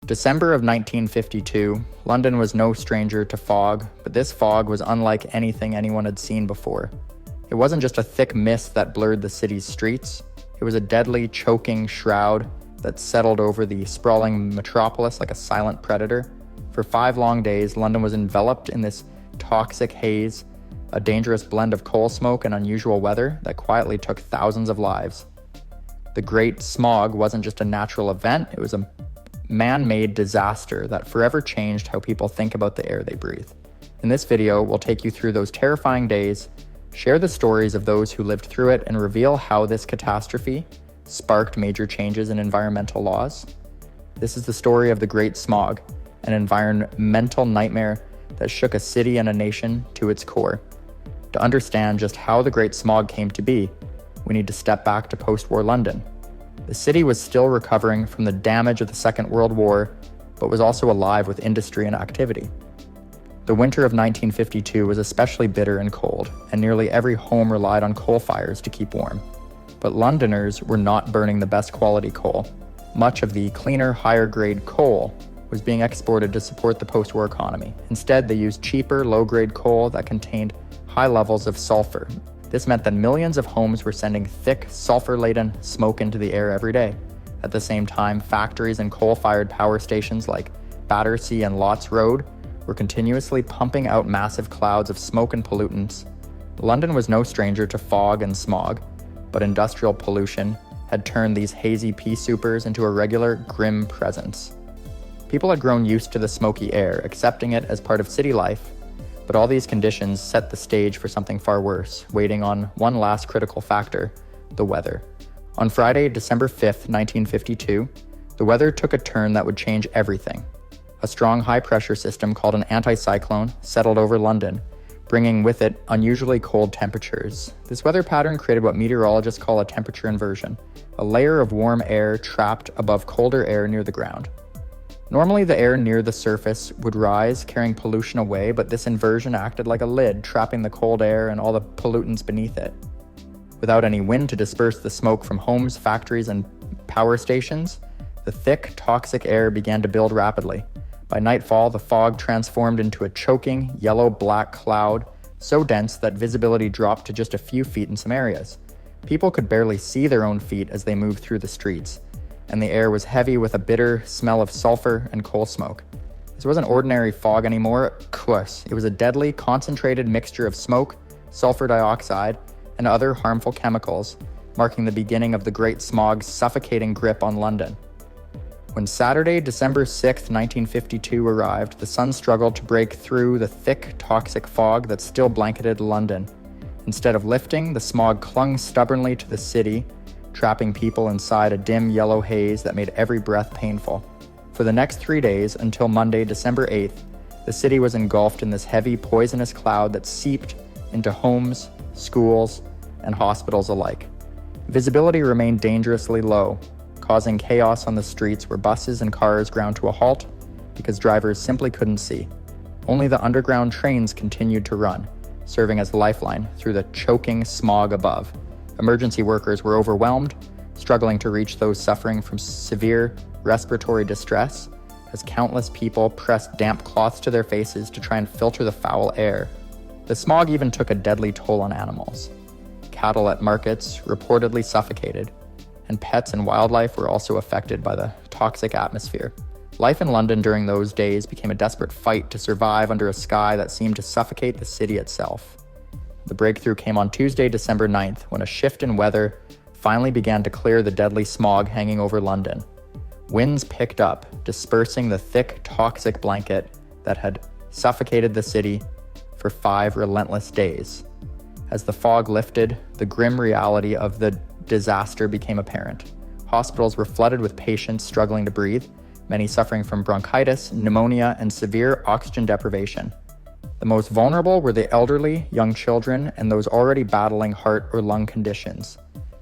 December of 1952, London was no stranger to fog, but this fog was unlike anything anyone had seen before. It wasn't just a thick mist that blurred the city's streets, it was a deadly, choking shroud that settled over the sprawling metropolis like a silent predator. For 5 long days, London was enveloped in this toxic haze, a dangerous blend of coal smoke and unusual weather that quietly took thousands of lives. The Great Smog wasn't just a natural event, it was a man-made disaster that forever changed how people think about the air they breathe. In this video, we'll take you through those terrifying days, share the stories of those who lived through it, and reveal how this catastrophe sparked major changes in environmental laws. This is the story of the Great Smog, an environmental nightmare that shook a city and a nation to its core. To understand just how the Great Smog came to be, we need to step back to post-war London. The city was still recovering from the damage of the Second World War, but was also alive with industry and activity. The winter of 1952 was especially bitter and cold, and nearly every home relied on coal fires to keep warm. But Londoners were not burning the best quality coal. Much of the cleaner, higher-grade coal was being exported to support the post-war economy. Instead, they used cheaper, low-grade coal that contained high levels of sulfur. This meant that millions of homes were sending thick, sulfur-laden smoke into the air every day. At the same time, factories and coal-fired power stations like Battersea and Lots Road were continuously pumping out massive clouds of smoke and pollutants. London was no stranger to fog and smog, but industrial pollution had turned these hazy pea soupers into a regular, grim presence. People had grown used to the smoky air, accepting it as part of city life, but all these conditions set the stage for something far worse, waiting on one last critical factor: the weather. On Friday, December 5th, 1952, the weather took a turn that would change everything. A strong high-pressure system called an anticyclone settled over London, bringing with it unusually cold temperatures. This weather pattern created what meteorologists call a temperature inversion, a layer of warm air trapped above colder air near the ground. Normally, the air near the surface would rise, carrying pollution away, but this inversion acted like a lid, trapping the cold air and all the pollutants beneath it. Without any wind to disperse the smoke from homes, factories, and power stations, the thick, toxic air began to build rapidly. By nightfall, the fog transformed into a choking, yellow-black cloud, so dense that visibility dropped to just a few feet in some areas. People could barely see their own feet as they moved through the streets, and the air was heavy with a bitter smell of sulfur and coal smoke. This wasn't ordinary fog anymore, of course. It was a deadly, concentrated mixture of smoke, sulfur dioxide, and other harmful chemicals, marking the beginning of the Great Smog's suffocating grip on London. When Saturday, December 6, 1952 arrived, the sun struggled to break through the thick, toxic fog that still blanketed London. Instead of lifting, the smog clung stubbornly to the city, trapping people inside a dim yellow haze that made every breath painful. For the next 3 days, until Monday, December 8th, the city was engulfed in this heavy, poisonous cloud that seeped into homes, schools, and hospitals alike. Visibility remained dangerously low, causing chaos on the streets where buses and cars ground to a halt because drivers simply couldn't see. Only the underground trains continued to run, serving as a lifeline through the choking smog above. Emergency workers were overwhelmed, struggling to reach those suffering from severe respiratory distress, as countless people pressed damp cloths to their faces to try and filter the foul air. The smog even took a deadly toll on animals. Cattle at markets reportedly suffocated, and pets and wildlife were also affected by the toxic atmosphere. Life in London during those days became a desperate fight to survive under a sky that seemed to suffocate the city itself. The breakthrough came on Tuesday, December 9th, when a shift in weather finally began to clear the deadly smog hanging over London. Winds picked up, dispersing the thick, toxic blanket that had suffocated the city for 5 relentless days. As the fog lifted, the grim reality of the disaster became apparent. Hospitals were flooded with patients struggling to breathe, many suffering from bronchitis, pneumonia, and severe oxygen deprivation. The most vulnerable were the elderly, young children, and those already battling heart or lung conditions.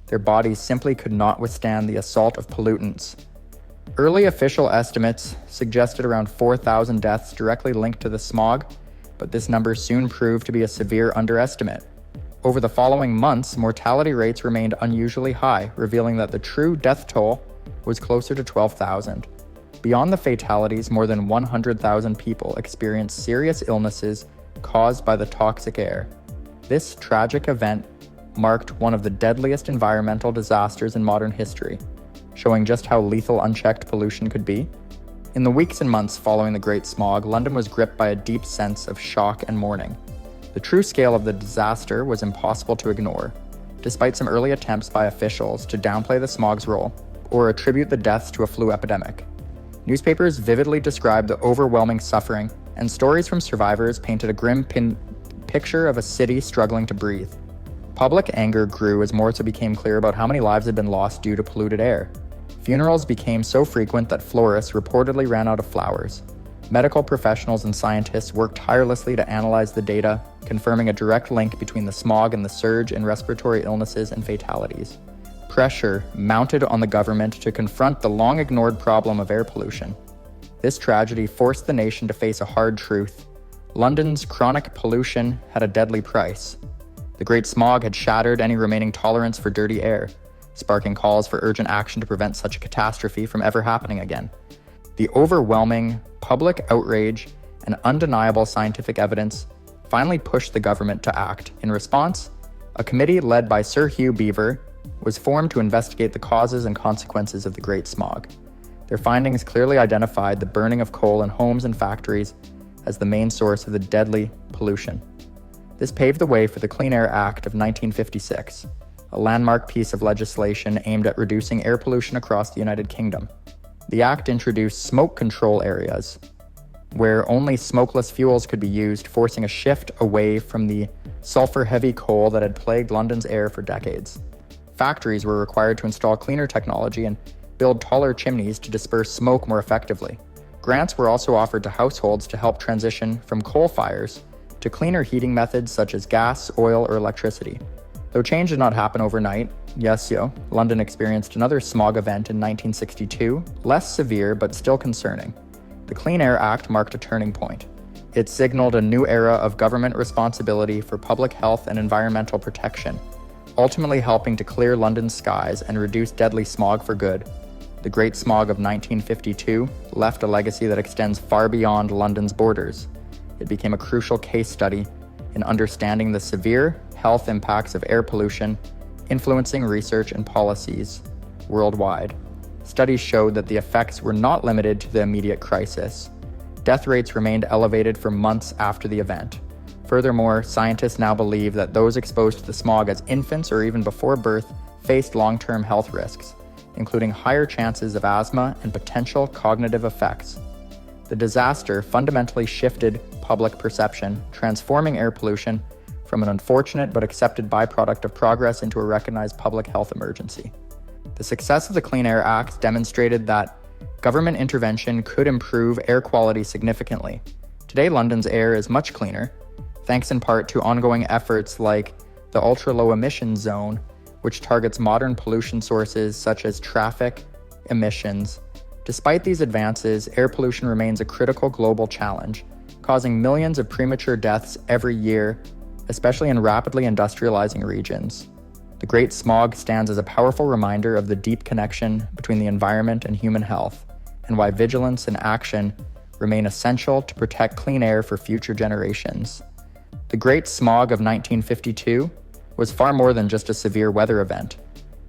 Their bodies simply could not withstand the assault of pollutants. Early official estimates suggested around 4,000 deaths directly linked to the smog, but this number soon proved to be a severe underestimate. Over the following months, mortality rates remained unusually high, revealing that the true death toll was closer to 12,000. Beyond the fatalities, more than 100,000 people experienced serious illnesses caused by the toxic air. This tragic event marked one of the deadliest environmental disasters in modern history, showing just how lethal unchecked pollution could be. In the weeks and months following the Great Smog, London was gripped by a deep sense of shock and mourning. The true scale of the disaster was impossible to ignore, despite some early attempts by officials to downplay the smog's role or attribute the deaths to a flu epidemic. Newspapers vividly described the overwhelming suffering, and stories from survivors painted a grim picture of a city struggling to breathe. Public anger grew as more became clear about how many lives had been lost due to polluted air. Funerals became so frequent that florists reportedly ran out of flowers. Medical professionals and scientists worked tirelessly to analyze the data, confirming a direct link between the smog and the surge in respiratory illnesses and fatalities. Pressure mounted on the government to confront the long-ignored problem of air pollution. This tragedy forced the nation to face a hard truth. London's chronic pollution had a deadly price. The Great Smog had shattered any remaining tolerance for dirty air, sparking calls for urgent action to prevent such a catastrophe from ever happening again. The overwhelming public outrage and undeniable scientific evidence finally pushed the government to act. In response, a committee led by Sir Hugh Beaver was formed to investigate the causes and consequences of the Great Smog. Their findings clearly identified the burning of coal in homes and factories as the main source of the deadly pollution. This paved the way for the Clean Air Act of 1956, a landmark piece of legislation aimed at reducing air pollution across the United Kingdom. The act introduced smoke control areas, where only smokeless fuels could be used, forcing a shift away from the sulfur-heavy coal that had plagued London's air for decades. Factories were required to install cleaner technology and build taller chimneys to disperse smoke more effectively. Grants were also offered to households to help transition from coal fires to cleaner heating methods such as gas, oil, or electricity. Though change did not happen overnight, London experienced another smog event in 1962, less severe but still concerning. The Clean Air Act marked a turning point. It signaled a new era of government responsibility for public health and environmental protection, ultimately helping to clear London's skies and reduce deadly smog for good. The Great Smog of 1952 left a legacy that extends far beyond London's borders. It became a crucial case study in understanding the severe health impacts of air pollution, influencing research and policies worldwide. Studies showed that the effects were not limited to the immediate crisis. Death rates remained elevated for months after the event. Furthermore, scientists now believe that those exposed to the smog as infants or even before birth faced long-term health risks, including higher chances of asthma and potential cognitive effects. The disaster fundamentally shifted public perception, transforming air pollution from an unfortunate but accepted byproduct of progress into a recognized public health emergency. The success of the Clean Air Act demonstrated that government intervention could improve air quality significantly. Today, London's air is much cleaner, thanks in part to ongoing efforts like the ultra-low emission zone, which targets modern pollution sources such as traffic emissions. Despite these advances, air pollution remains a critical global challenge, causing millions of premature deaths every year, especially in rapidly industrializing regions. The Great Smog stands as a powerful reminder of the deep connection between the environment and human health, and why vigilance and action remain essential to protect clean air for future generations. The Great Smog of 1952 was far more than just a severe weather event.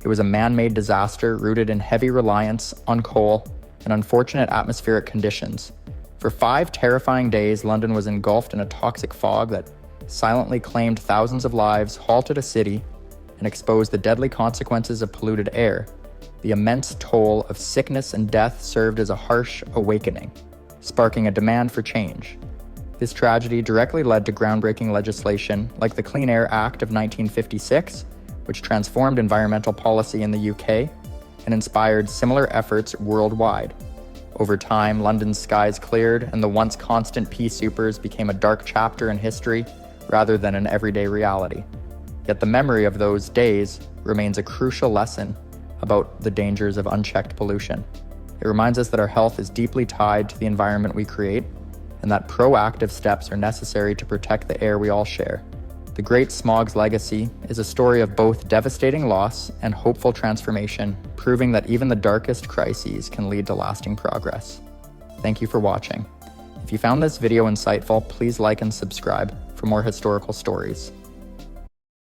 It was a man-made disaster rooted in heavy reliance on coal and unfortunate atmospheric conditions. For 5 terrifying days, London was engulfed in a toxic fog that silently claimed thousands of lives, halted a city, and exposed the deadly consequences of polluted air. The immense toll of sickness and death served as a harsh awakening, sparking a demand for change. This tragedy directly led to groundbreaking legislation like the Clean Air Act of 1956, which transformed environmental policy in the UK and inspired similar efforts worldwide. Over time, London's skies cleared, and the once constant pea supers became a dark chapter in history rather than an everyday reality. Yet the memory of those days remains a crucial lesson about the dangers of unchecked pollution. It reminds us that our health is deeply tied to the environment we create, and that proactive steps are necessary to protect the air we all share. The Great Smog's legacy is a story of both devastating loss and hopeful transformation, proving that even the darkest crises can lead to lasting progress. Thank you for watching. If you found this video insightful, please like and subscribe for more historical stories.